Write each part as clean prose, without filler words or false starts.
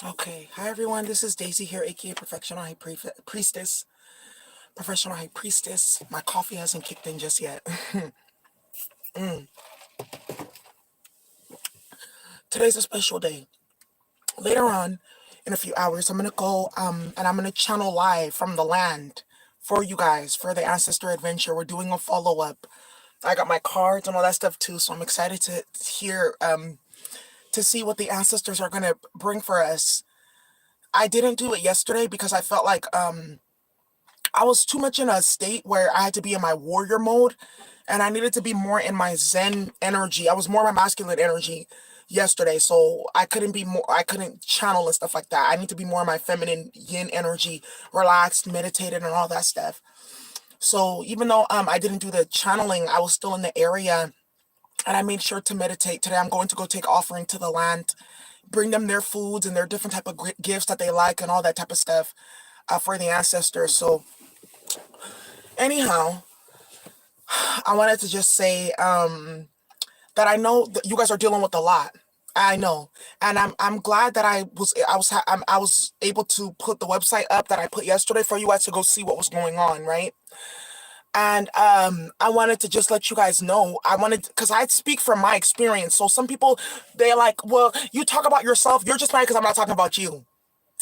Okay, hi everyone. This is Daisy here, aka Professional High Priestess. Professional High Priestess. My coffee hasn't kicked in just yet. Today's a special day. Later on, in a few hours, I'm gonna go and I'm gonna channel live from the land for you guys for the ancestor adventure. We're doing a follow up. I got my cards and all that stuff too, so I'm excited to hear to see what the ancestors are gonna bring for us. I didn't do it yesterday because I felt like I was too much in a state where I had to be in my warrior mode and I needed to be more in my zen energy. I was more my masculine energy yesterday, so I couldn't channel and stuff like that. I need to be more in my feminine yin energy, relaxed, meditated and all that stuff. So even though I didn't do the channeling, I was still in the area and I made sure to meditate. Today I'm going to go take offering to the land, bring them their foods and their different type of gifts that they like and all that type of stuff for the ancestors. So anyhow, I wanted to just say that I know that you guys are dealing with a lot. I know, and I'm glad that I was able to put the website up that I put yesterday for you guys to go see what was going on, right? And I wanted to just let you guys know. I wanted because I speak from my experience. So some people they're like, "Well, you talk about yourself. You're just mad because I'm not talking about you."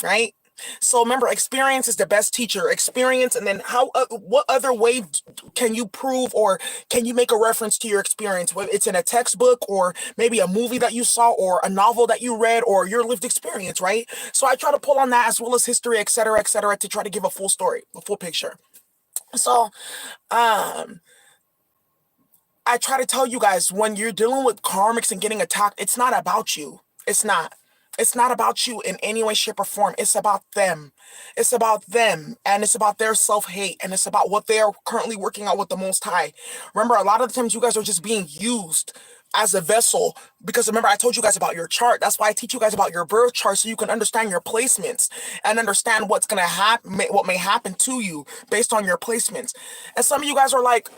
Right? So remember, experience is the best teacher. Experience, and then what other way can you prove or can you make a reference to your experience? Whether it's in a textbook or maybe a movie that you saw or a novel that you read or your lived experience, right? So I try to pull on that as well as history, et cetera, to try to give a full story, a full picture. So, um, I try to tell you guys when you're dealing with karmics and getting attacked, it's not about you. It's not. It's not about you in any way, shape, or form. It's about them. It's about them. And it's about their self hate. And it's about what they are currently working out with the Most High. Remember, a lot of the times you guys are just being used as a vessel because remember I told you guys about your chart. That's why I teach you guys about your birth chart so you can understand your placements and understand what's going to happen, what may happen to you based on your placements. And some of you guys are like,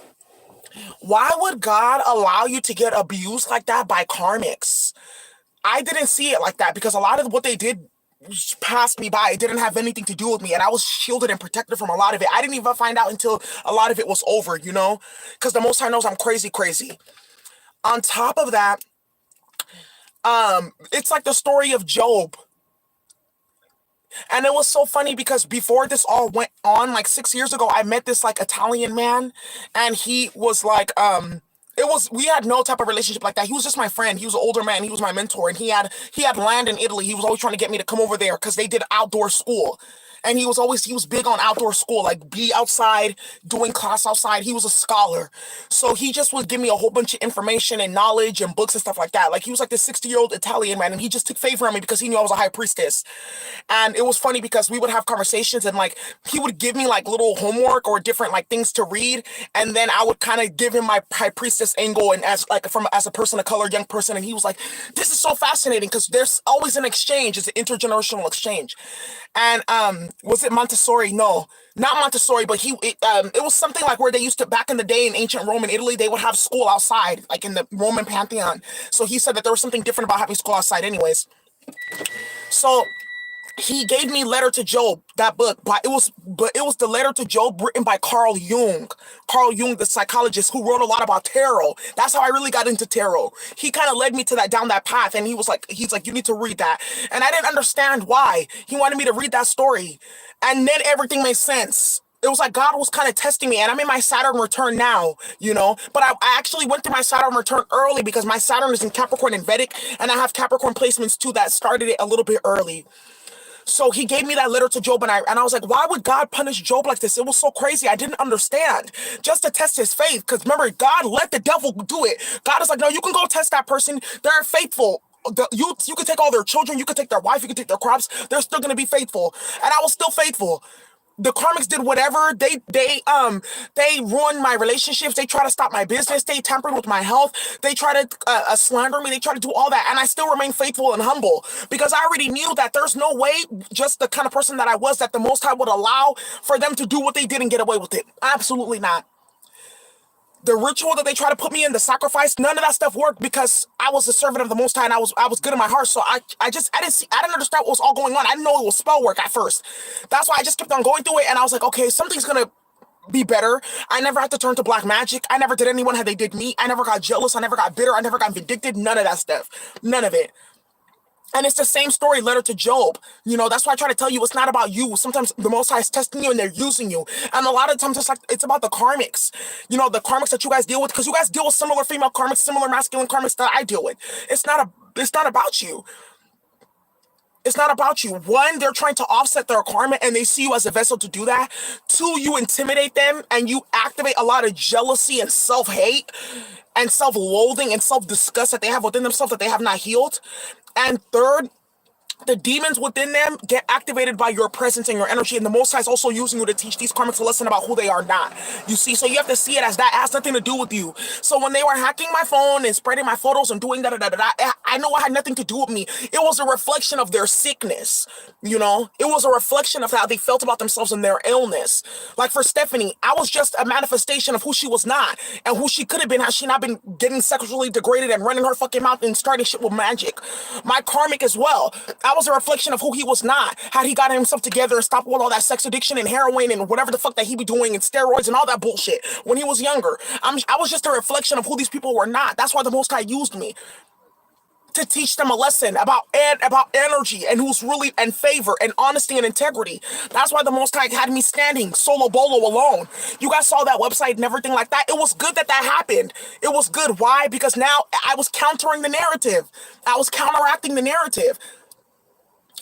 why would God allow you to get abused like that by karmics? I didn't see it like that because a lot of what they did passed me by. It didn't have anything to do with me, and I was shielded and protected from a lot of it. I didn't even find out until a lot of it was over, because the Most High knows I'm crazy, crazy. On top of that, it's like the story of Job. And it was so funny because before this all went on, like 6 years ago, I met this like Italian man, and he was like, we had no type of relationship like that. He was just my friend. He was an older man. He was my mentor, and he had land in Italy. He was always trying to get me to come over there because they did outdoor school. And he was big on outdoor school, like be outside, doing class outside. He was a scholar. So he just would give me a whole bunch of information and knowledge and books and stuff like that. Like he was like this 60-year-old Italian man, and he just took favor on me because he knew I was a high priestess. And it was funny because we would have conversations and like he would give me like little homework or different like things to read. And then I would kind of give him my high priestess angle and as a person of color, young person. And he was like, this is so fascinating because there's always an exchange. It's an intergenerational exchange. And was it Montessori? No, not Montessori, but it was something like where they used to back in the day in ancient Rome and Italy, they would have school outside, like in the Roman Pantheon. So he said that there was something different about having school outside anyways. So he gave me Letter to Job, that book, but it was the Letter to Job written by Carl Jung. Carl Jung, the psychologist who wrote a lot about tarot. That's how I really got into tarot. He kind of led me to that down that path, and he's like, you need to read that. And I didn't understand why. He wanted me to read that story. And then everything made sense. It was like God was kind of testing me, and I'm in my Saturn return now, But I actually went through my Saturn return early because my Saturn is in Capricorn and Vedic, and I have Capricorn placements too that started it a little bit early. So he gave me that Letter to Job, and I was like, why would God punish Job like this? It was so crazy. I didn't understand. Just to test his faith. Because remember, God let the devil do it. God is like, no, you can go test that person. They're faithful. You can take all their children, you can take their wife, you can take their crops. They're still gonna be faithful. And I was still faithful. The karmics did whatever. They ruined my relationships. They try to stop my business. They tampered with my health. They try to slander me. They try to do all that, and I still remain faithful and humble because I already knew that there's no way, just the kind of person that I was, that the Most High would allow for them to do what they did and get away with it. Absolutely not. The ritual that they try to put me in, the sacrifice, none of that stuff worked because I was a servant of the Most High and I was good in my heart. So I didn't understand what was all going on. I didn't know it was spell work at first. That's why I just kept on going through it, and I was like, okay, something's gonna be better. I never had to turn to black magic. I never did anyone how they did me. I never got jealous. I never got bitter. I never got vindicted. None of that stuff. None of it. And it's the same story, letter to Job. That's why I try to tell you it's not about you. Sometimes the Most High is testing you and they're using you. And a lot of times it's about the karmics. The karmics that you guys deal with, because you guys deal with similar female karmics, similar masculine karmics that I deal with. It's not about you. It's not about you. One, they're trying to offset their karma and they see you as a vessel to do that. Two, you intimidate them and you activate a lot of jealousy and self-hate and self-loathing and self-disgust that they have within themselves that they have not healed. And third, the demons within them get activated by your presence and your energy, and the Most High is also using you to teach these karmics a lesson about who they are not. You see, so you have to see it as that. It has nothing to do with you. So when they were hacking my phone and spreading my photos and doing I know it had nothing to do with me. It was a reflection of their sickness. It was a reflection of how they felt about themselves and their illness. Like for Stephanie, I was just a manifestation of who she was not and who she could have been had she not been getting sexually degraded and running her fucking mouth and starting shit with magic. My karmic as well. I was a reflection of who he was not. Had he gotten himself together and stopped with all that sex addiction and heroin and whatever the fuck that he be doing and steroids and all that bullshit when he was younger. I was just a reflection of who these people were not. That's why the Most High used me to teach them a lesson about energy and who's really and favor and honesty and integrity. That's why the Most High had me standing solo bolo alone. You guys saw that website and everything like that. It was good that happened. It was good. Why? Because now I was countering the narrative. I was counteracting the narrative.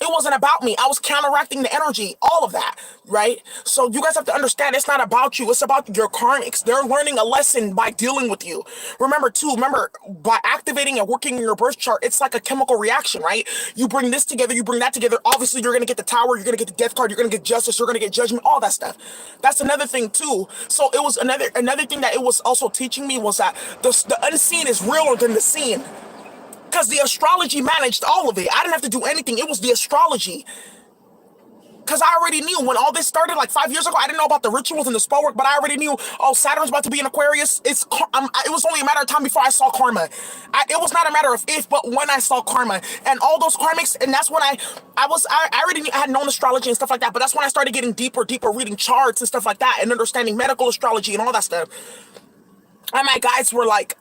It wasn't about me. I was counteracting the energy, all of that, right? So you guys have to understand it's not about you. It's about your karmics. They're learning a lesson by dealing with you. Remember, by activating and working in your birth chart, it's like a chemical reaction, right? You bring this together, you bring that together. Obviously, you're going to get the tower, you're going to get the death card, you're going to get justice, you're going to get judgment, all that stuff. That's another thing, too. So it was another thing that it was also teaching me was that the unseen is realer than the seen. Because the astrology managed all of it. I didn't have to do anything. It was the astrology. Because I already knew when all this started like 5 years ago, I didn't know about the rituals and the spell work, but I already knew, Saturn's about to be in Aquarius. It was only a matter of time before I saw karma. It was not a matter of if, but when I saw karma. And all those karmics, and that's when I already had known astrology and stuff like that, but that's when I started getting deeper, reading charts and stuff like that, and understanding medical astrology and all that stuff. And my guides were like,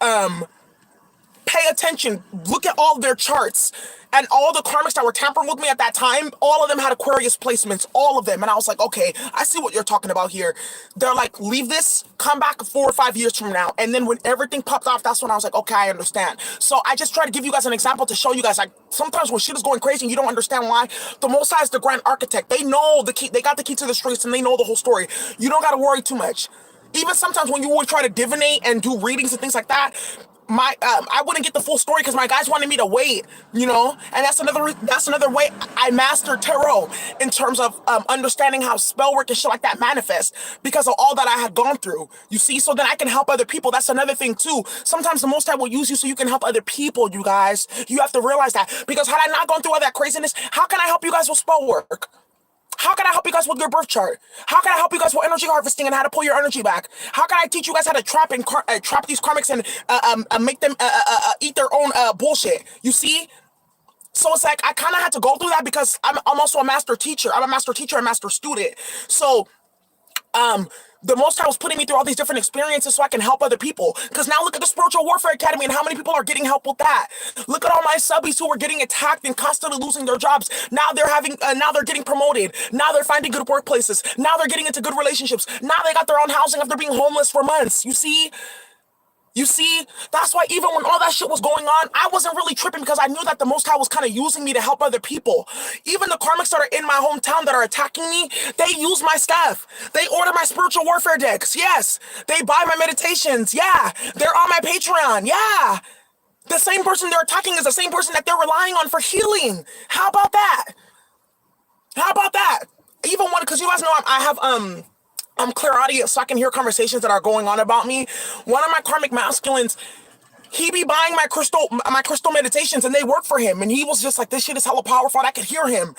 pay attention, look at all their charts, and all the karmics that were tampering with me at that time, all of them had Aquarius placements, all of them. And I was like, okay, I see what you're talking about here. They're like, leave this, come back 4 or 5 years from now. And then when everything popped off, that's when I was like, okay, I understand. So I just try to give you guys an example to show you guys, like, sometimes when shit is going crazy and you don't understand why, the Most High is the grand architect. They know the key, they got the key to the streets and they know the whole story. You don't got to worry too much. Even sometimes when you would try to divinate and do readings and things like that, I wouldn't get the full story because my guys wanted me to wait, and that's another way I mastered tarot in terms of understanding how spell work and shit like that manifests because of all that I had gone through. You see, so then I can help other people. That's another thing too. Sometimes the Most High will use you so you can help other people. You guys, you have to realize that because had I not gone through all that craziness, how can I help you guys with spell work? How can I help you guys with your birth chart? How can I help you guys with energy harvesting and how to pull your energy back? How can I teach you guys how to trap these karmics and make them eat their own bullshit? You see? So it's like I kind of had to go through that because I'm also a master teacher. I'm a master teacher and master student. So the Most High was putting me through all these different experiences so I can help other people. Because now look at the Spiritual Warfare Academy and how many people are getting help with that. Look at all my subbies who were getting attacked and constantly losing their jobs. Now they're getting promoted. Now they're finding good workplaces. Now they're getting into good relationships. Now they got their own housing after being homeless for months. You see? That's why even when all that shit was going on, I wasn't really tripping because I knew that the Most High was kind of using me to help other people. Even the karmics that are in my hometown that are attacking me, they use my stuff. They order my spiritual warfare decks. Yes. They buy my meditations. Yeah. They're on my Patreon. Yeah. The same person they're attacking is the same person that they're relying on for healing. How about that? Even one, because you guys know I have, I'm clairaudient, so I can hear conversations that are going on about me. One of my karmic masculines, he be buying my crystal meditations, and they work for him. And he was just like, this shit is hella powerful. And I could hear him.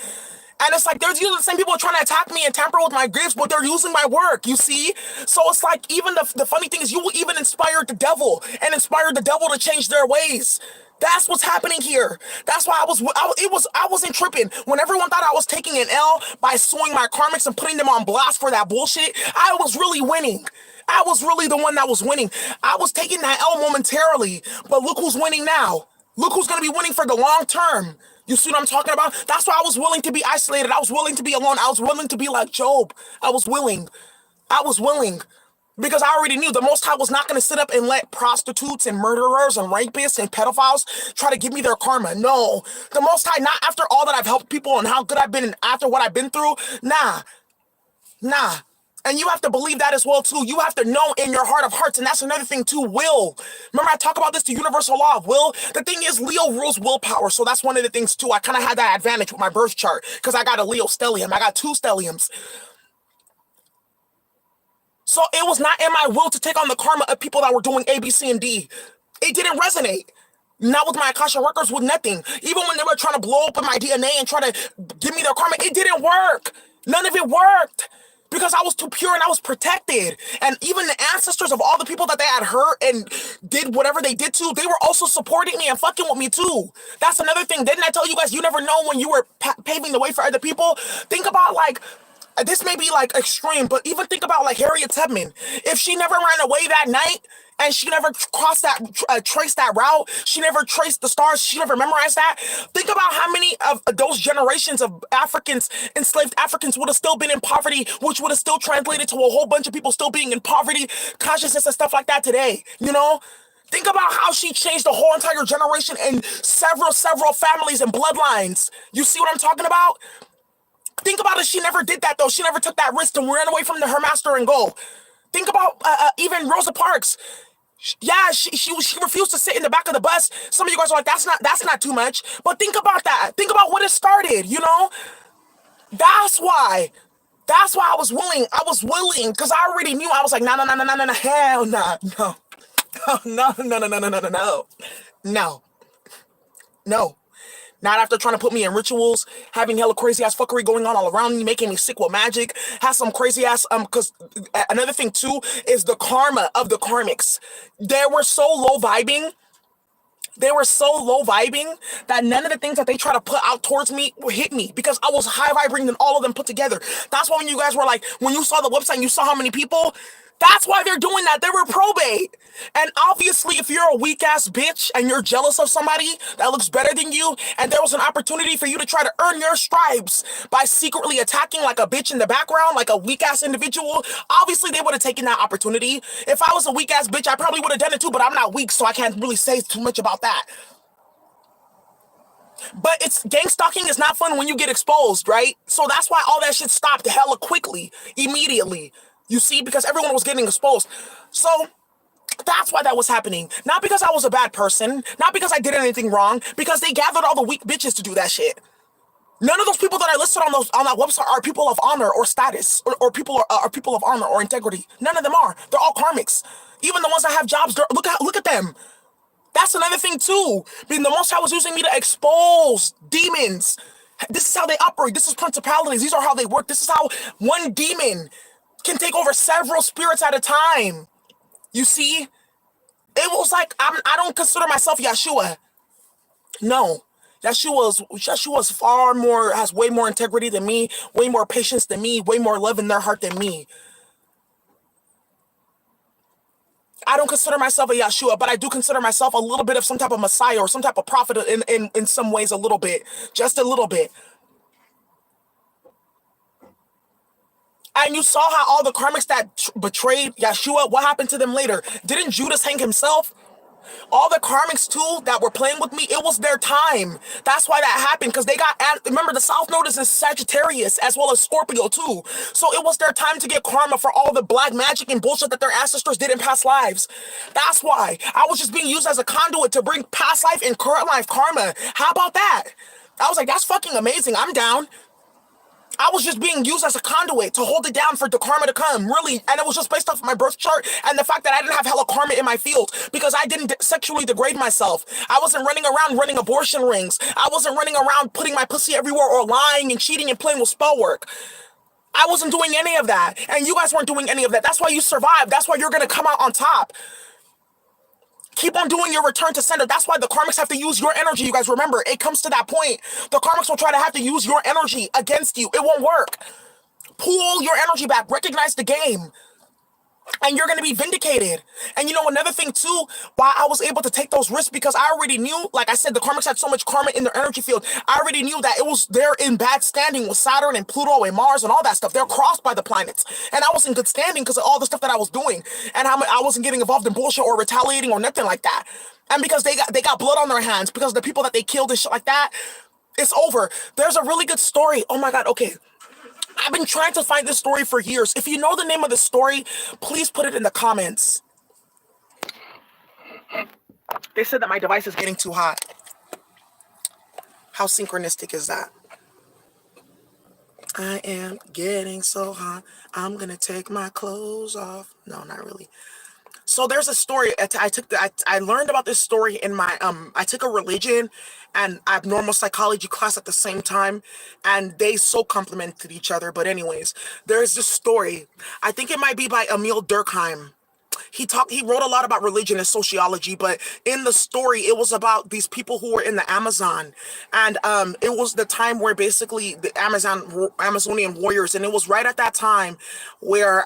And it's like, there's usually the same people trying to attack me and tamper with my gifts, but they're using my work, you see? So it's like, even the funny thing is, you will even inspire the devil and inspire the devil to change their ways. That's what's happening here. That's why I wasn't tripping. When everyone thought I was taking an L by suing my karmics and putting them on blast for that bullshit, I was really winning. I was really the one that was winning. I was taking that L momentarily, but look who's winning now. Look who's going to be winning for the long term. You see what I'm talking about? That's why I was willing to be isolated. I was willing to be alone. I was willing to be like Job. I was willing. I was willing. Because I already knew the Most High was not going to sit up and let prostitutes and murderers and rapists and pedophiles try to give me their karma. No. The Most High, not after all that I've helped people and how good I've been and after what I've been through. Nah. Nah. And you have to believe that as well, too. You have to know in your heart of hearts. And that's another thing, too, will. Remember, I talk about this, the universal law of will. The thing is, Leo rules willpower. So that's one of the things, too. I kind of had that advantage with my birth chart because I got a Leo stellium. I got 2 stelliums. So it was not in my will to take on the karma of people that were doing A, B, C, and D. It didn't resonate. Not with my Akasha records, with nothing. Even when they were trying to blow up my DNA and try to give me their karma, it didn't work. None of it worked. Because I was too pure and I was protected. And even the ancestors of all the people that they had hurt and did whatever they did to, they were also supporting me and fucking with me too. That's another thing. Didn't I tell you guys, you never know when you were paving the way for other people? Think about like, this may be like extreme, but even think about like Harriet Tubman. If she never ran away that night and she never crossed that, traced that route, she never traced the stars, she never memorized that. Think about how many of those generations of Africans, enslaved Africans, would have still been in poverty, which would have still translated to a whole bunch of people still being in poverty, consciousness and stuff like that today, you know? Think about how she changed the whole entire generation and several families and bloodlines. You see what I'm talking about? Think about it. She never did that, though. She never took that risk and ran away from her master and go. Think about even Rosa Parks. Yeah, she refused to sit in the back of the bus. Some of you guys are like, that's not too much. But think about that. Think about what it started, you know? That's why. That's why I was willing. I was willing because I already knew. I was like, no, hell no, no. No. No. Not after trying to put me in rituals, having hella crazy ass fuckery going on all around me, making me sick with magic, has some crazy ass, cause another thing too is the karma of the karmics. They were so low vibing that none of the things that they try to put out towards me hit me because I was high vibrating than all of them put together. That's why when you guys were like, when you saw the website and you saw how many people, that's why they're doing that. They were probate. And obviously, if you're a weak ass bitch and you're jealous of somebody that looks better than you, and there was an opportunity for you to try to earn your stripes by secretly attacking like a bitch in the background, like a weak ass individual, obviously they would have taken that opportunity. If I was a weak ass bitch, I probably would have done it too, but I'm not weak, so I can't really say too much about that. But it's gang stalking is not fun when you get exposed, right? So that's why all that shit stopped hella quickly, immediately. You see, because everyone was getting exposed. So that's why that was happening. Not because I was a bad person, not because I did anything wrong, because they gathered all the weak bitches to do that shit. None of those people that I listed on that website are people of honor or status, or people are people of honor or integrity. None of them are. They're all karmics. Even the ones that have jobs, look at them. That's another thing too. Being the Most High was using me to expose demons. This is how they operate. This is principalities. These are how they work. This is how one demon can take over several spirits at a time. You see? It was like, I don't consider myself Yeshua. No. Yeshua's far more, has way more integrity than me, way more patience than me, way more love in their heart than me. I don't consider myself a Yeshua, but I do consider myself a little bit of some type of Messiah or some type of prophet in some ways, a little bit. Just a little bit. And you saw how all the karmics that betrayed Yeshua, what happened to them later? Didn't Judas hang himself? All the karmics too that were playing with me, it was their time. That's why that happened, because they got, remember the South Node is in Sagittarius as well as Scorpio too. So it was their time to get karma for all the black magic and bullshit that their ancestors did in past lives. That's why. I was just being used as a conduit to bring past life and current life karma. How about that? I was like, that's fucking amazing. I'm down. I was just being used as a conduit to hold it down for the karma to come, really. And it was just based off of my birth chart and the fact that I didn't have hella karma in my field because I didn't sexually degrade myself. I wasn't running around running abortion rings. I wasn't running around putting my pussy everywhere or lying and cheating and playing with spell work. I wasn't doing any of that. And you guys weren't doing any of that. That's why you survived. That's why you're going to come out on top. Keep on doing your return to sender. That's why the karmics have to use your energy. You guys remember, it comes to that point. The karmics will try to have to use your energy against you. It won't work. Pull your energy back. Recognize the game. And you're going to be vindicated. And you know, another thing too, why I was able to take those risks, because I already knew, like I said, the karmics had so much karma in their energy field. I already knew that it was there in bad standing with Saturn and Pluto and Mars and all that stuff. They're crossed by the planets. And I was in good standing because of all the stuff that I was doing. And how I wasn't getting involved in bullshit or retaliating or nothing like that. And because they got blood on their hands, because the people that they killed and shit like that, it's over. There's a really good story. Oh my God, okay. I've been trying to find this story for years. If you know the name of the story, please put it in the comments. They said that my device is getting too hot. How synchronistic is that? I am getting so hot. I'm gonna take my clothes off. No, not really. So there's a story. I learned about this story in my I took a religion and abnormal psychology class at the same time, and they so complemented each other. But anyways, there's this story. I think it might be by Emil Durkheim. He wrote a lot about religion and sociology, but in the story it was about these people who were in the Amazon, and it was the time where basically the Amazonian warriors, and it was right at that time where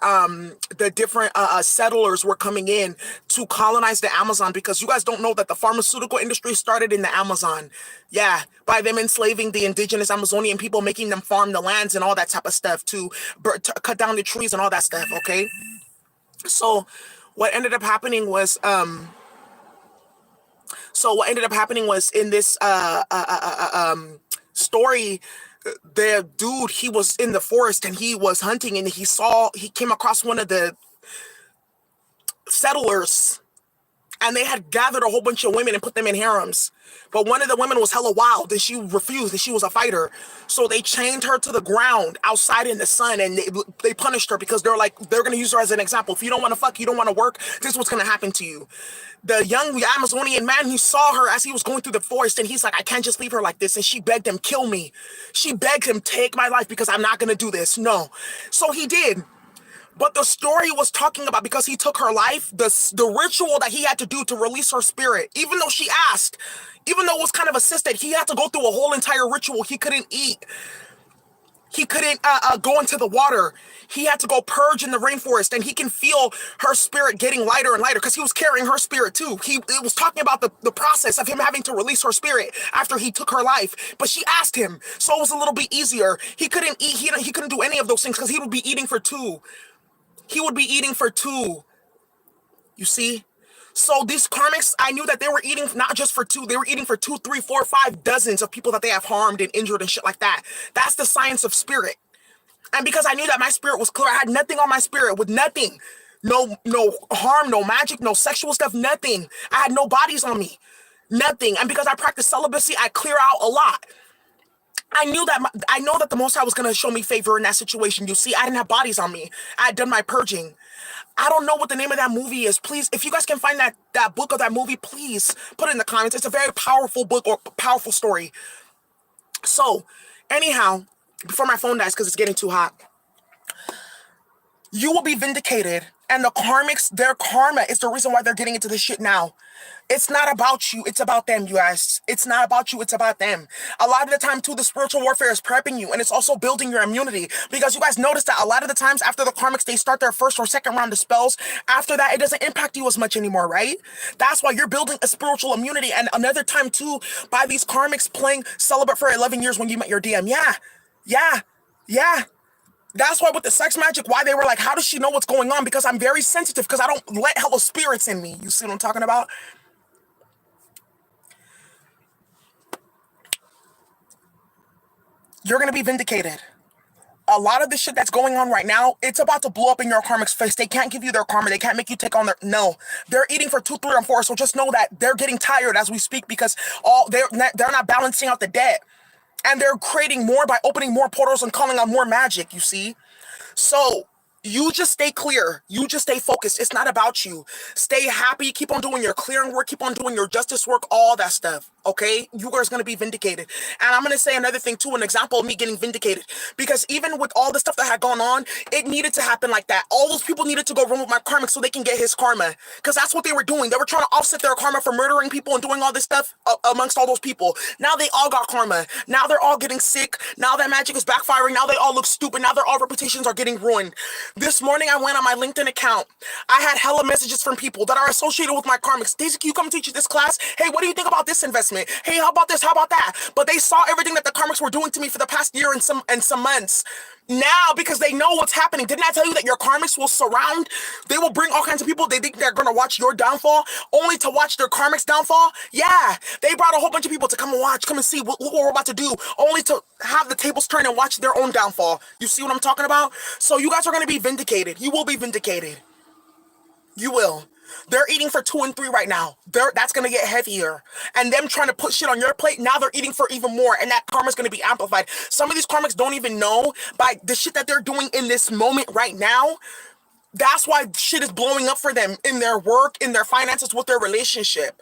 the different settlers were coming in to colonize the Amazon, because you guys don't know that the pharmaceutical industry started in the Amazon. Yeah, by them enslaving the indigenous Amazonian people, making them farm the lands and all that type of stuff to cut down the trees and all that stuff. Okay, so what ended up happening was in this story, the dude, he was in the forest and he was hunting, and he came across one of the settlers, and they had gathered a whole bunch of women and put them in harems. But one of the women was hella wild and she refused, and she was a fighter. So they chained her to the ground outside in the sun, and they punished her because they're going to use her as an example. If you don't want to fuck, you don't want to work, this is what's going to happen to you. The young Amazonian man, he saw her as he was going through the forest, and he's like, I can't just leave her like this. And she begged him, kill me. She begged him, take my life, because I'm not going to do this. No. So he did. But the story was talking about, because he took her life, the ritual that he had to do to release her spirit, even though she asked, even though it was kind of assisted, he had to go through a whole entire ritual. He couldn't eat. He couldn't go into the water. He had to go purge in the rainforest, and he can feel her spirit getting lighter and lighter because he was carrying her spirit too. It was talking about the process of him having to release her spirit after he took her life. But she asked him, so it was a little bit easier. He couldn't eat. He couldn't do any of those things because he would be eating for two. He would be eating for two. You see? So these karmics, I knew that they were eating not just for two, they were eating for 2, 3, 4, 5 dozens of people that they have harmed and injured and shit like that. That's the science of spirit. And because I knew that my spirit was clear, I had nothing on my spirit, with nothing. No harm, no magic, no sexual stuff, nothing. I had no bodies on me. Nothing. And because I practice celibacy, I clear out a lot. I know that the Most High was going to show me favor in that situation. You see, I didn't have bodies on me. I had done my purging. I don't know what the name of that movie is. Please, if you guys can find that book of that movie, please put it in the comments. It's a very powerful book or powerful story. So, anyhow, before my phone dies because it's getting too hot, you will be vindicated. And the karmics, their karma is the reason why they're getting into this shit now. It's not about you. It's about them, you guys. It's not about you. It's about them. A lot of the time, too, the spiritual warfare is prepping you, and it's also building your immunity. Because you guys notice that a lot of the times after the karmics, they start their first or second round of spells. After that, it doesn't impact you as much anymore, right? That's why you're building a spiritual immunity. And another time, too, by these karmics playing Celebrate for 11 years when you met your DM. Yeah. That's why with the sex magic, why they were like, how does she know what's going on? Because I'm very sensitive, because I don't let hella spirits in me. You see what I'm talking about? You're going to be vindicated. A lot of the shit that's going on right now, it's about to blow up in your karmic's face. They can't give you their karma. They can't make you take on their... No. They're eating for 2, 3, and 4. So just know that they're getting tired as we speak, because they're not balancing out the debt. And they're creating more by opening more portals and calling on more magic, you see? So you just stay clear. You just stay focused. It's not about you. Stay happy. Keep on doing your clearing work. Keep on doing your justice work, all that stuff. Okay? You guys are going to be vindicated. And I'm going to say another thing too, an example of me getting vindicated. Because even with all the stuff that had gone on, it needed to happen like that. All those people needed to go run with my karmic so they can get his karma. Because that's what they were doing. They were trying to offset their karma for murdering people and doing all this stuff amongst all those people. Now they all got karma. Now they're all getting sick. Now that magic is backfiring. Now they all look stupid. Now their all reputations are getting ruined. This morning I went on my LinkedIn account. I had hella messages from people that are associated with my karmics. Daisy, can you come teach this class? Hey, what do you think about this investment? Hey, how about this? How about that? But they saw everything that the karmics were doing to me for the past year and some months. Now, because they know what's happening, didn't I tell you that your karmics will surround? They will bring all kinds of people. They think they're going to watch your downfall, only to watch their karmics downfall. Yeah, they brought a whole bunch of people to come and watch, come and see what we're about to do, only to have the tables turn and watch their own downfall. You see what I'm talking about? So you guys are going to be vindicated. You will be vindicated. You will. They're eating for 2 and 3 right now. That's going to get heavier. And them trying to put shit on your plate, now they're eating for even more. And that karma's going to be amplified. Some of these karmics don't even know by the shit that they're doing in this moment right now. That's why shit is blowing up for them in their work, in their finances, with their relationship.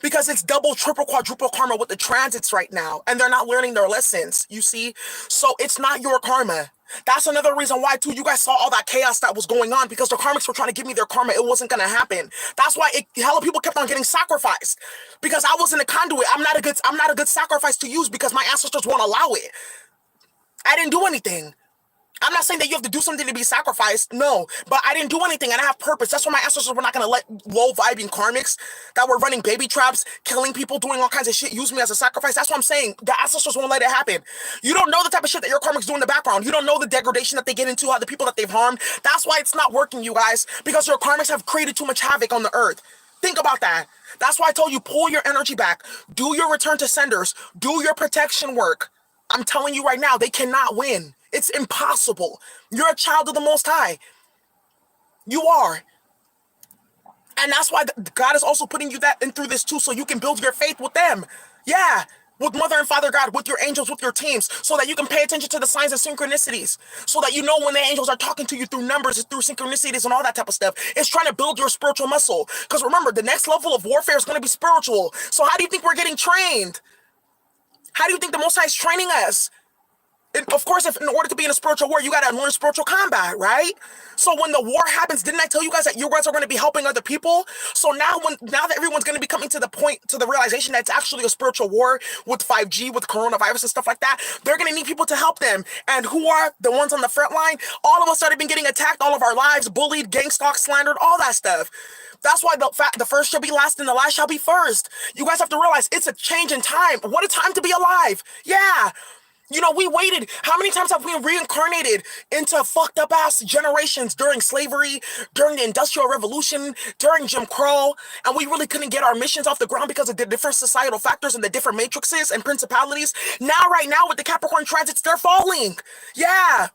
Because it's double, triple, quadruple karma with the transits right now. And they're not learning their lessons, you see? So it's not your karma. That's another reason why, too, you guys saw all that chaos that was going on, because the karmics were trying to give me their karma. It wasn't going to happen. That's why hella people kept on getting sacrificed, because I wasn't a conduit. I'm not a good sacrifice to use, because my ancestors won't allow it. I didn't do anything. I'm not saying that you have to do something to be sacrificed. No, but I didn't do anything and I have purpose. That's why my ancestors were not going to let low vibing karmics that were running baby traps, killing people, doing all kinds of shit, use me as a sacrifice. That's what I'm saying. The ancestors won't let it happen. You don't know the type of shit that your karmics do in the background. You don't know the degradation that they get into, how the people that they've harmed. That's why it's not working, you guys, because your karmics have created too much havoc on the earth. Think about that. That's why I told you, pull your energy back. Do your return to senders. Do your protection work. I'm telling you right now, they cannot win. It's impossible. You're a child of the Most High. You are. And that's why God is also putting you that in through this too, so you can build your faith with them. Yeah. With Mother and Father God, with your angels, with your teams, so that you can pay attention to the signs and synchronicities, so that you know when the angels are talking to you through numbers, through synchronicities and all that type of stuff. It's trying to build your spiritual muscle. Because remember, the next level of warfare is going to be spiritual. So how do you think we're getting trained? How do you think the Most High is training us? And of course, if in order to be in a spiritual war, you got to learn spiritual combat, right? So when the war happens, didn't I tell you guys that you guys are going to be helping other people? So now that everyone's going to be coming to the realization that it's actually a spiritual war with 5G, with coronavirus and stuff like that, they're going to need people to help them. And who are the ones on the front line? All of us that have been getting attacked all of our lives, bullied, gang stalked, slandered, all that stuff. That's why the first shall be last and the last shall be first. You guys have to realize it's a change in time. What a time to be alive. Yeah. You know, we waited. How many times have we reincarnated into fucked up ass generations during slavery, during the Industrial Revolution, during Jim Crow, and we really couldn't get our missions off the ground because of the different societal factors and the different matrices and principalities? Now, right now, with the Capricorn transits, they're falling. Yeah.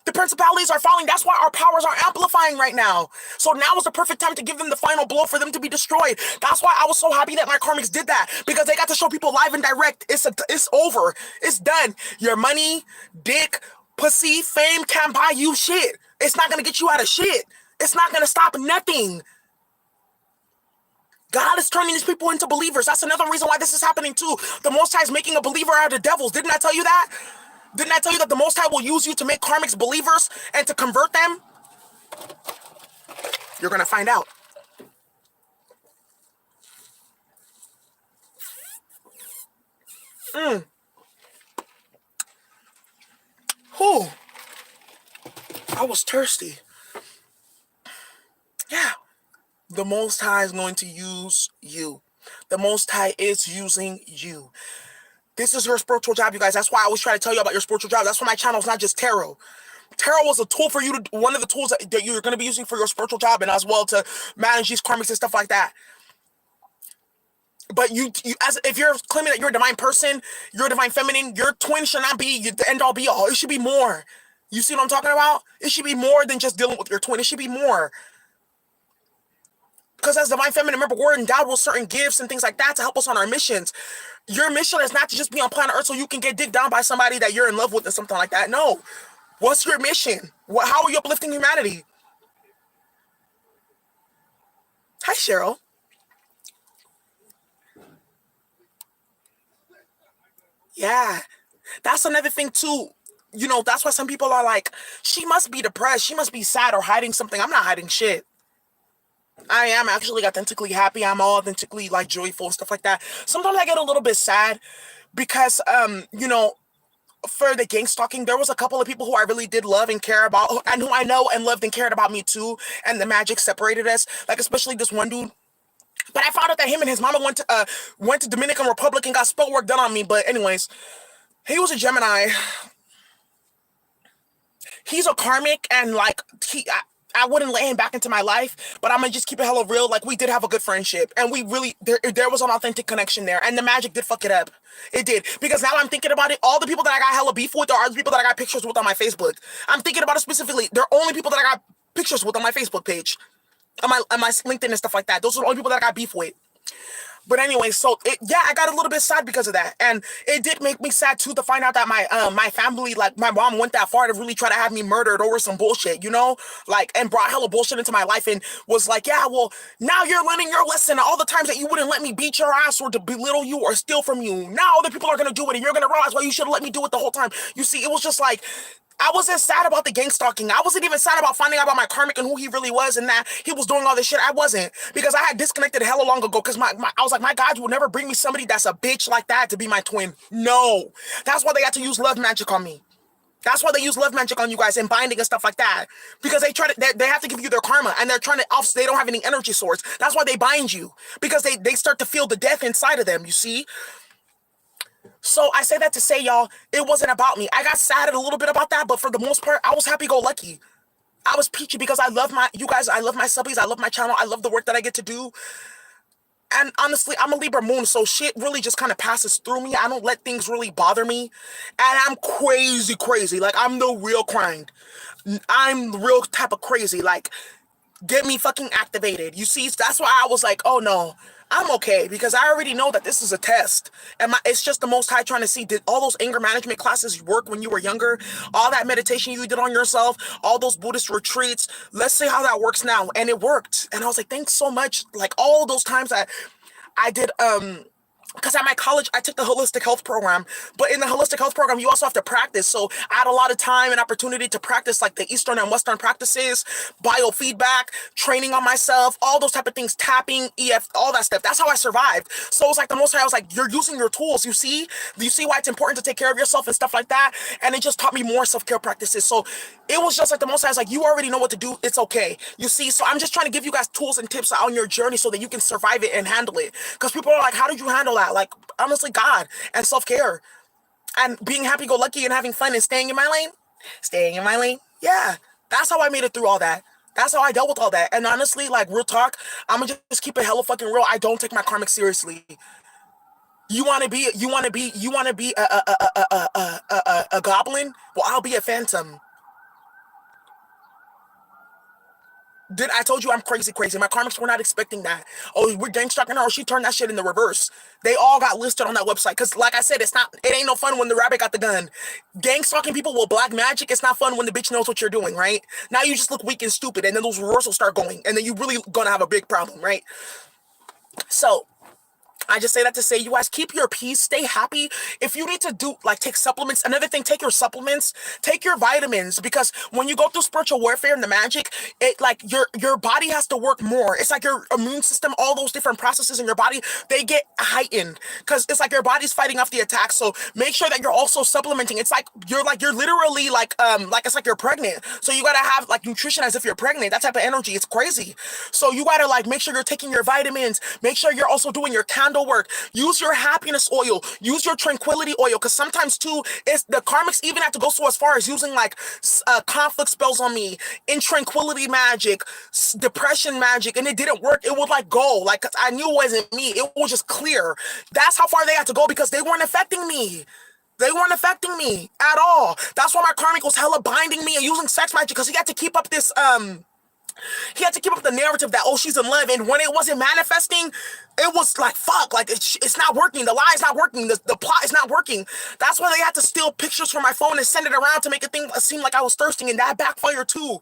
The principalities are falling. That's why our powers are amplifying right now. So now is the perfect time to give them the final blow for them to be destroyed. That's why I was so happy that my karmics did that, because they got to show people live and direct. It's over. It's done. Your money, dick, pussy, fame can't buy you shit. It's not going to get you out of shit. It's not going to stop nothing. God is turning these people into believers. That's another reason why this is happening too. The Most High is making a believer out of devils. Didn't I tell you that? Didn't I tell you that the Most High will use you to make karmics believers and to convert them? You're going to find out. Whew. I was thirsty. Yeah. The Most High is going to use you. The Most High is using you. This is your spiritual job, you guys. That's why I always try to tell you about your spiritual job. That's why my channel is not just tarot. Tarot was a tool for you to, one of the tools that you're going to be using for your spiritual job, and as well to manage these karmics and stuff like that. But if you're claiming that you're a divine person, you're a divine feminine, your twin should not be the end all be all. It should be more. You see what I'm talking about? It should be more than just dealing with your twin. It should be more. Because as divine feminine, remember, we're endowed with certain gifts and things like that to help us on our missions. Your mission is not to just be on planet Earth so you can get dicked down by somebody that you're in love with or something like that. No. What's your mission? How are you uplifting humanity? Hi, Cheryl. Yeah. That's another thing, too. That's why some people are like, she must be depressed. She must be sad or hiding something. I'm not hiding shit. I am actually authentically happy. I'm all authentically like joyful and stuff like that. Sometimes I get a little bit sad because, for the gang stalking, there was a couple of people who I really did love and care about, and who I know and loved and cared about me too. And the magic separated us, like especially this one dude. But I found out that him and his mama went to Dominican Republic and got spell work done on me. But anyways, he was a Gemini. He's a karmic, and like I wouldn't let him back into my life, but I'm gonna just keep it hella real. Like we did have a good friendship, and we really there was an authentic connection there, and the magic did fuck it up. It did, because now I'm thinking about it. All the people that I got hella beef with are the people that I got pictures with on my Facebook. I'm thinking about it specifically. They're only people that I got pictures with on my Facebook page, on my LinkedIn and stuff like that. Those are the only people that I got beef with. But anyway, so yeah, I got a little bit sad because of that, and it did make me sad too to find out that my family, like my mom, went that far to really try to have me murdered over some bullshit, like, and brought hella bullshit into my life and was like, yeah, well, now you're learning your lesson. All the times that you wouldn't let me beat your ass or to belittle you or steal from you, now other people are gonna do it, and you're gonna realize why you should have let me do it the whole time. You see, it was just like, I wasn't sad about the gang stalking. I wasn't even sad about finding out about my karmic and who he really was and that he was doing all this shit. I wasn't, because I had disconnected hella long ago, because I was like, my God will never bring me somebody that's a bitch like that to be my twin. No. That's why they had to use love magic on me. That's why they use love magic on you guys and binding and stuff like that. Because they have to give you their karma, and they're trying to they don't have any energy source. That's why they bind you. Because they start to feel the death inside of them, you see? So I say that to say, y'all, it wasn't about me. I got sad a little bit about that, but for the most part, I was happy-go-lucky. I was peachy because I love you guys. I love my subbies. I love my channel. I love the work that I get to do. And honestly, I'm a Libra moon, so shit really just kind of passes through me. I don't let things really bother me. And I'm crazy, crazy. Like, I'm the real kind. I'm the real type of crazy. Like, get me fucking activated. You see, that's why I was like, oh no, I'm okay, because I already know that this is a test. And it's just the Most High trying to see, did all those anger management classes work when you were younger? All that meditation you did on yourself, all those Buddhist retreats, let's see how that works now. And it worked. And I was like, thanks so much. Like all those times I did, because at my college, I took the holistic health program, but in the holistic health program, you also have to practice. So I had a lot of time and opportunity to practice like the Eastern and Western practices, biofeedback, training on myself, all those type of things, tapping, EF, all that stuff. That's how I survived. So it was like the Most High, I was like, you're using your tools. You see why it's important to take care of yourself and stuff like that. And it just taught me more self-care practices. So it was just like the Most High was like, you already know what to do. It's okay. You see, so I'm just trying to give you guys tools and tips on your journey so that you can survive it and handle it. Because people are like, how did you handle that? Like, honestly, God and self-care and being happy-go-lucky and having fun and staying in my lane. Staying in my lane. Yeah, that's how I made it through all that. That's how I dealt with all that. And honestly, like, real talk, I'm gonna just keep it hella fucking real. I don't take my karmic seriously. You wanna be a goblin? Well, I'll be a phantom. I told you I'm crazy, crazy. My karmics were not expecting that. Oh, we're gang stalking her. Oh, she turned that shit in the reverse. They all got listed on that website. Because, like I said, it ain't no fun when the rabbit got the gun. Gang stalking people with black magic, it's not fun when the bitch knows what you're doing, right? Now you just look weak and stupid, and then those reversals start going, and then you really gonna have a big problem, right? So, I just say that to say, you guys, keep your peace, stay happy. If you need to take supplements, another thing, take your supplements, take your vitamins, because when you go through spiritual warfare and the magic, it like your body has to work more. It's like your immune system, all those different processes in your body, they get heightened because it's like your body's fighting off the attack. So make sure that you're also supplementing. It's like you're literally like it's like you're pregnant. So you gotta have like nutrition as if you're pregnant. That type of energy, it's crazy. So you gotta like make sure you're taking your vitamins. Make sure you're also doing your candle work. Use your happiness oil. Use your tranquility oil, because sometimes too, it's the karmics even have to go so as far as using like conflict spells on me, in tranquility magic, depression magic, and it didn't work. It would like go like, 'cause I knew it wasn't me. It was just clear. That's how far they had to go, because they weren't affecting me. They weren't affecting me at all. That's why my karmic was hella binding me and using sex magic, because he had to keep up this he had to keep up the narrative that, oh, she's in love. And when it wasn't manifesting, It was like, fuck, like it's not working. The lie is not working. The plot is not working. That's why they had to steal pictures from my phone and send it around to make it seem like I was thirsting, and that backfired too.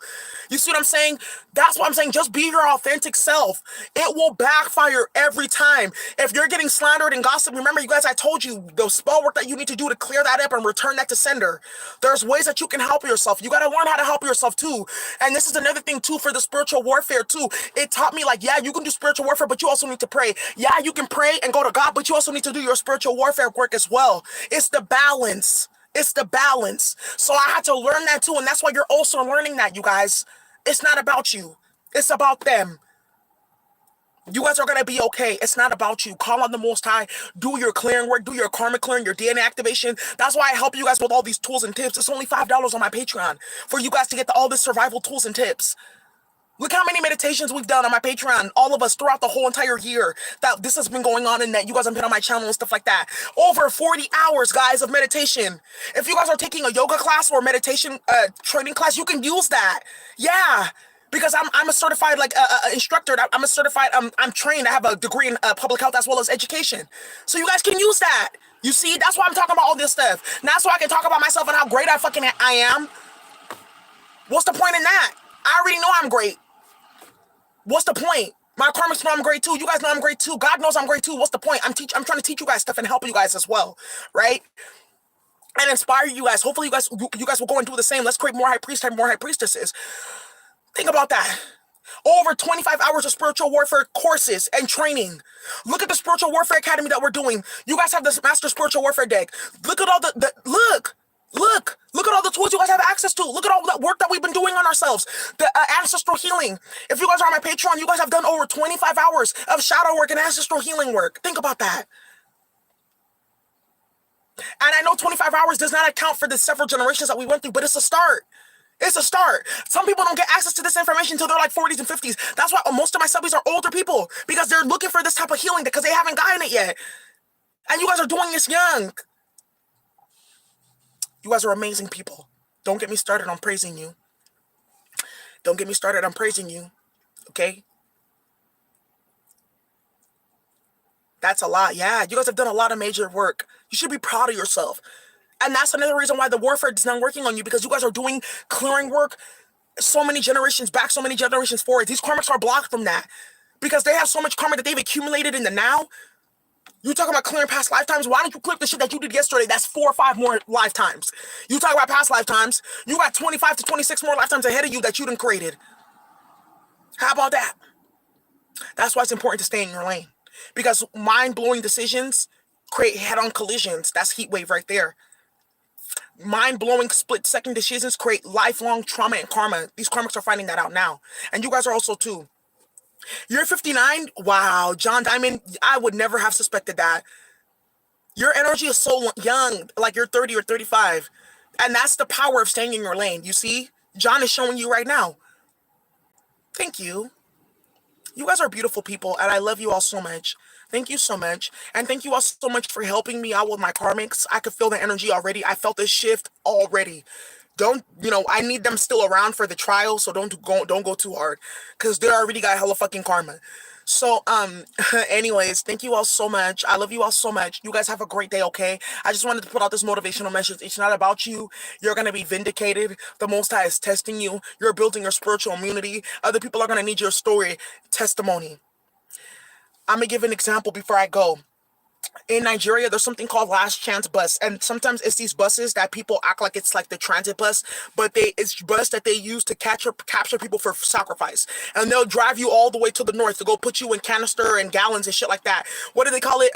You see what I'm saying? That's what I'm saying. Just be your authentic self. It will backfire every time. If you're getting slandered and gossip, remember, you guys, I told you the spell work that you need to do to clear that up and return that to sender. There's ways that you can help yourself. You got to learn how to help yourself too. And this is another thing too for the spiritual warfare too. It taught me, like, yeah, you can do spiritual warfare, but you also need to pray. Yeah, you can pray and go to God, but you also need to do your spiritual warfare work as well. It's the balance. It's the balance. So I had to learn that too, and that's why you're also learning that, you guys. It's not about you. It's about them. You guys are going to be okay. It's not about you. Call on the Most High. Do your clearing work. Do your karma clearing, your DNA activation. That's why I help you guys with all these tools and tips. It's only $5 on my Patreon for you guys to get all the survival tools and tips. Look how many meditations we've done on my Patreon, all of us throughout the whole entire year that this has been going on, and that you guys have been on my channel and stuff like that. Over 40 hours, guys, of meditation. If you guys are taking a yoga class or meditation training class, you can use that. Yeah. Because I'm a certified instructor. I'm a certified, I'm trained. I have a degree in public health as well as education. So you guys can use that. You see, that's why I'm talking about all this stuff. Now so I can talk about myself and how great I am. What's the point in that? I already know I'm great. What's the point? My karmics know I'm great too. You guys know I'm great too. God knows I'm great too. What's the point? I'm trying to teach you guys stuff and help you guys as well, right? And inspire you guys. Hopefully you guys will go and do the same. Let's create more high priests, more high priestesses. Think about that. Over 25 hours of spiritual warfare courses and training. Look at the spiritual warfare academy that we're doing. You guys have this master spiritual warfare deck. Look at all Look at all the tools you guys have access to. Look at all that work that we've been doing on ourselves. The ancestral healing. If you guys are on my Patreon, you guys have done over 25 hours of shadow work and ancestral healing work. Think about that. And I know 25 hours does not account for the several generations that we went through, but it's a start. It's a start. Some people don't get access to this information until they're like 40s and 50s. That's why most of my subbies are older people, because they're looking for this type of healing because they haven't gotten it yet. And you guys are doing this young. You guys are amazing people. Don't get me started on praising you. Don't get me started on praising you. Okay? That's a lot. Yeah, you guys have done a lot of major work. You should be proud of yourself. And that's another reason why the warfare is not working on you, because you guys are doing clearing work so many generations back, so many generations forward. These karmics are blocked from that because they have so much karma that they've accumulated in the now. You talking about clearing past lifetimes? Why don't you clip the shit that you did yesterday? That's 4 or 5 more lifetimes. You talk about past lifetimes. You got 25 to 26 more lifetimes ahead of you that you done created. How about that? That's why it's important to stay in your lane, because mind-blowing decisions create head-on collisions. That's heat wave right there. Mind-blowing split-second decisions create lifelong trauma and karma. These karmics are finding that out now. And you guys are also too. You're 59? Wow, John Diamond, I would never have suspected that. Your energy is so young, like you're 30 or 35. And that's the power of staying in your lane. You see? John is showing you right now. Thank you. You guys are beautiful people, and I love you all so much. Thank you so much. And thank you all so much for helping me out with my karmics. I could feel the energy already. I felt this shift already. I need them still around for the trial, so don't go too hard, because they already got hella fucking karma. So, anyways, thank you all so much. I love you all so much. You guys have a great day, okay? I just wanted to put out this motivational message. It's not about you. You're going to be vindicated. The Most High is testing you. You're building your spiritual immunity. Other people are going to need your story, testimony. I'm going to give an example before I go. In Nigeria, there's something called last chance bus, and sometimes it's these buses that people act like it's like the transit bus, but it's bus that they use to capture people for sacrifice, and they'll drive you all the way to the north to go put you in canister and gallons and shit like that. What do they call it?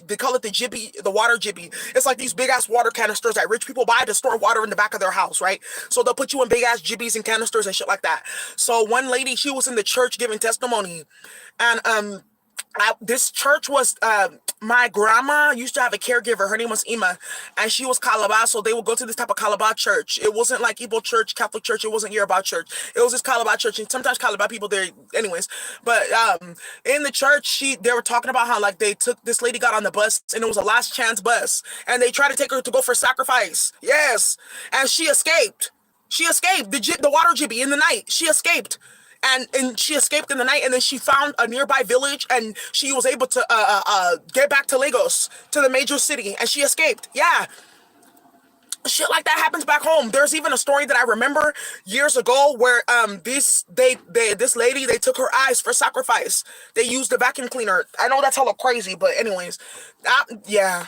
They call it the jibby, the water jibby. It's like these big ass water canisters that rich people buy to store water in the back of their house, right? So they'll put you in big ass jibbies and canisters and shit like that. So one lady, she was in the church giving testimony, and this church was, my grandma used to have a caregiver. Her name was Ima, and she was Calabar, so they would go to this type of Calabar church. It wasn't like Igbo church, Catholic church. It wasn't Yoruba church. It was this Calabar church, and sometimes Calabar people there, anyways. But in the church, they were talking about how like this lady got on the bus, and it was a last chance bus, and they tried to take her to go for sacrifice. Yes, and she escaped. She escaped the water jibby in the night. She escaped. and she escaped in the night, and then she found a nearby village, and she was able to get back to Lagos, to the major city, and she escaped. Yeah, shit like that happens back home. There's even a story that I remember years ago where this lady, they took her eyes for sacrifice. They used a vacuum cleaner. I know that's hella crazy, but anyways, yeah.